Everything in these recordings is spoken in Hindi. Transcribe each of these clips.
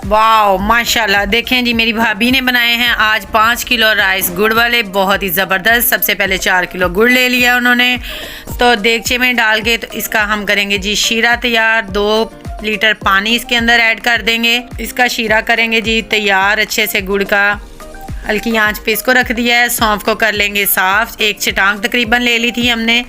वाह माशाल्लाह, देखें जी मेरी भाभी ने बनाए हैं आज 5 किलो राइस गुड़ वाले, बहुत ही ज़बरदस्त। सबसे पहले 4 किलो गुड़ ले लिया उन्होंने, तो देगचे में डाल के तो इसका हम करेंगे जी शीरा तैयार। 2 लीटर पानी इसके अंदर ऐड कर देंगे, इसका शीरा करेंगे जी तैयार अच्छे से। गुड़ का हल्की आंच पे इसको रख दिया है। सौंफ को कर लेंगे साफ़, 1 चटांग तकरीबन ले ली थी हमने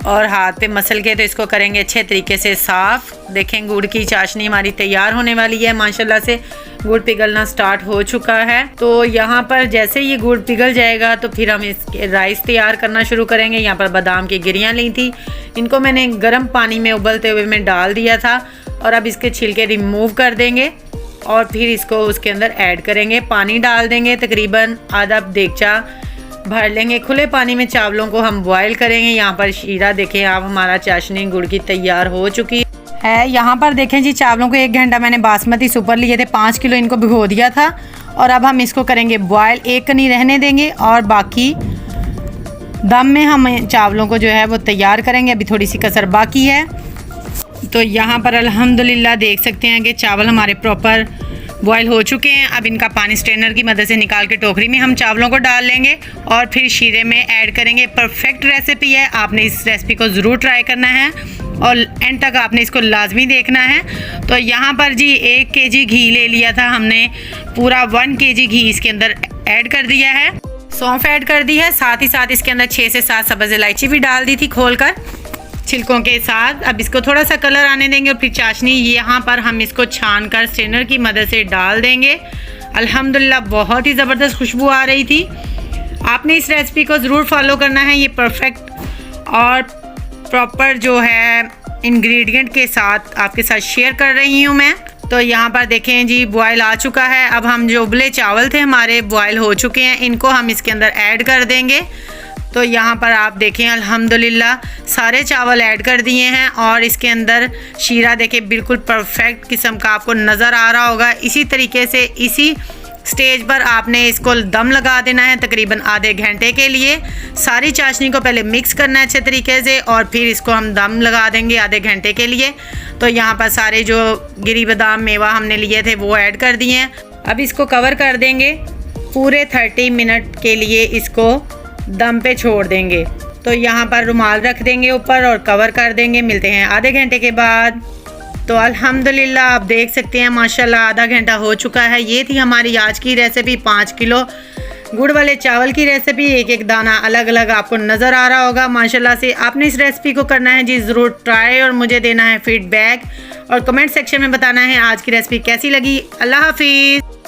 और हाथ पे मसल के, तो इसको करेंगे अच्छे तरीके से साफ़। देखें गुड़ की चाशनी हमारी तैयार होने वाली है। माशाल्लाह से गुड़ पिघलना स्टार्ट हो चुका है। तो यहाँ पर जैसे ये गुड़ पिघल जाएगा तो फिर हम इसके राइस तैयार करना शुरू करेंगे। यहाँ पर बादाम की गिरियाँ ली थी, इनको मैंने गर्म पानी में उबलते हुए में डाल दिया था और अब इसके छिलके रिमूव कर देंगे और फिर इसको उसके अंदर ऐड करेंगे। पानी डाल देंगे, तकरीबन आधा देगचा भर लेंगे। खुले पानी में चावलों को हम बॉयल करेंगे। यहाँ पर शीरा देखें आप, हमारा चाशनी गुड़ की तैयार हो चुकी है। यहाँ पर देखें जी चावलों को 1 घंटा मैंने बासमती सुपर लिए थे, 5 किलो इनको भिगो दिया था और अब हम इसको करेंगे बॉयल। 1 कनी रहने देंगे और बाकी दम में हम चावलों को जो है वो तैयार करेंगे। अभी थोड़ी सी कसर बाकी है। तो यहाँ पर अल्हम्दुलिल्लाह देख सकते हैं कि चावल हमारे प्रॉपर बॉयल हो चुके हैं। अब इनका पानी स्ट्रेनर की मदद से निकाल के टोकरी में हम चावलों को डाल लेंगे और फिर शीरे में ऐड करेंगे। परफेक्ट रेसिपी है, आपने इस रेसिपी को ज़रूर ट्राई करना है और एंड तक आपने इसको लाजमी देखना है। तो यहाँ पर जी 1 केजी घी ले लिया था हमने, पूरा 1 केजी घी इसके अंदर ऐड कर दिया है। सौंफ ऐड कर दी है, साथ ही साथ इसके अंदर 6 से 7 सब्ज़ इलायची भी डाल दी थी खोलकर छिलकों के साथ। अब इसको थोड़ा सा कलर आने देंगे और फिर चाशनी यहाँ पर हम इसको छान कर स्ट्रेनर की मदद से डाल देंगे। अल्हम्दुलिल्लाह बहुत ही ज़बरदस्त खुशबू आ रही थी। आपने इस रेसिपी को ज़रूर फॉलो करना है। ये परफेक्ट और प्रॉपर जो है इंग्रेडिएंट के साथ आपके साथ शेयर कर रही हूँ मैं। तो यहाँ पर देखें जी बॉयल आ चुका है। अब हम जो उबले चावल थे हमारे बॉयल हो चुके हैं, इनको हम इसके अंदर ऐड कर देंगे। तो यहाँ पर आप देखें अल्हम्दुलिल्लाह सारे चावल ऐड कर दिए हैं और इसके अंदर शीरा देखें बिल्कुल परफेक्ट किस्म का आपको नज़र आ रहा होगा। इसी तरीके से इसी स्टेज पर आपने इसको दम लगा देना है तकरीबन आधे घंटे के लिए। सारी चाशनी को पहले मिक्स करना है अच्छे तरीके से और फिर इसको हम दम लगा देंगे आधे घंटे के लिए। तो यहाँ पर सारे जो गिरी बादाम मेवा हमने लिए थे वो ऐड कर दिए हैं। अब इसको कवर कर देंगे, पूरे 30 मिनट के लिए इसको दम पे छोड़ देंगे। तो यहाँ पर रुमाल रख देंगे ऊपर और कवर कर देंगे। मिलते हैं आधे घंटे के बाद। तो अल्हम्दुलिल्लाह आप देख सकते हैं माशाल्लाह आधा घंटा हो चुका है। ये थी हमारी आज की रेसिपी, 5 किलो गुड़ वाले चावल की रेसिपी। एक एक दाना अलग अलग आपको नज़र आ रहा होगा। माशाल्लाह से आपने इस रेसिपी को करना है जी ज़रूर ट्राई और मुझे देना है फीडबैक और कमेंट सेक्शन में बताना है आज की रेसिपी कैसी लगी। अल्लाह हाफिज़।